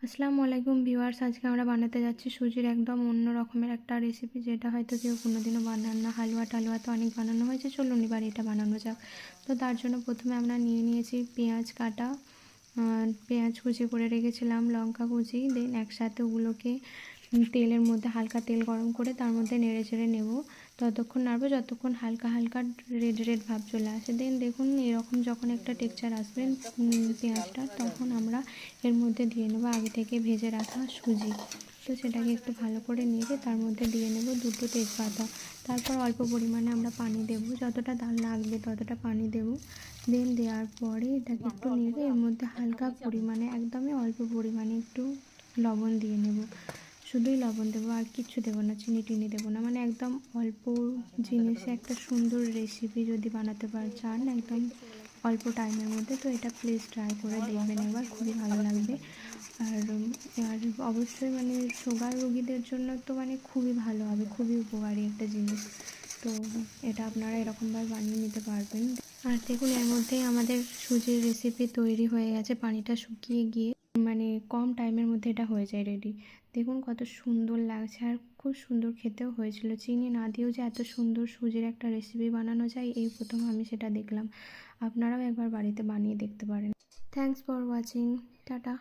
আসসালামু আলাইকুম ভিউয়ার্স, আজকে আমরা বানাতে যাচ্ছি সুজির একদম অন্য রকমের একটা রেসিপি, যেটা হয়তো কেউ কোনোদিনও বানান না। হালুয়া টালুয়া তো অনেক বানানো হয়েছে, চলুন এবার এটা বানানো যাক। তো তার জন্য প্রথমে আমরা নিয়ে নিয়েছি পেঁয়াজ কাটা, পেঁয়াজ কুচি করে রেখেছিলাম, লঙ্কা কুচি, দেন একসাথে ওগুলোকে তেলের মধ্যে হালকা তেল গরম করে তার মধ্যে নেড়ে চেড়ে নেব। ততক্ষণ নাড়বো যতক্ষণ হালকা হালকা রেড রেড ভাব চলে আসে। দেন দেখুন এরকম যখন একটা টেক্সচার আসবে পেঁয়াজটা, তখন আমরা এর মধ্যে দিয়ে নেব আগে থেকে ভেজে রাখা সুজি। তো সেটাকে একটু ভালো করে নেড়ে তার মধ্যে দিয়ে নেব দুটো তেজপাতা। তারপর অল্প পরিমাণে আমরা পানি দেব, যতটা ডাল লাগবে ততটা পানি দেব। দেন দেওয়ার পরে এটাকে একটু নেড়ে এর মধ্যে হালকা পরিমাণে, একদমই অল্প পরিমাণে একটু লবণ দিয়ে নেব। শুধুই লবণ দেবো, আর কিচ্ছু দেবো না, চিনি টিনি দেবো না। মানে একদম অল্প জিনিসে একটা সুন্দর রেসিপি যদি বানাতে চান একদম অল্প টাইমের মধ্যে, তো এটা প্লিজ ট্রাই করে দেখবেন একবার, খুবই ভালো লাগবে। আর আর অবশ্যই মানে সুগার রোগীদের জন্য তো মানে খুবই ভালো হবে, খুবই উপকারী একটা জিনিস। তো এটা আপনারা এরকমভাবে বানিয়ে নিতে পারবেন। আর দেখুন এর মধ্যেই আমাদের সুজির রেসিপি তৈরি হয়ে গেছে, পানিটা শুকিয়ে গিয়ে মানে কম টাইমের মধ্যে এটা হয়ে যায় রেডি। দেখুন কত সুন্দর লাগছে, আর খুব সুন্দর খেতেও হয়েছিল। চিনি না দিয়েও যে এত সুন্দর সুজির একটা রেসিপি বানানো যায়, এই প্রথম আমি সেটা দেখলাম। আপনারাও একবার বাড়িতে বানিয়ে দেখতে পারেন। Thanks for watching. টাটা।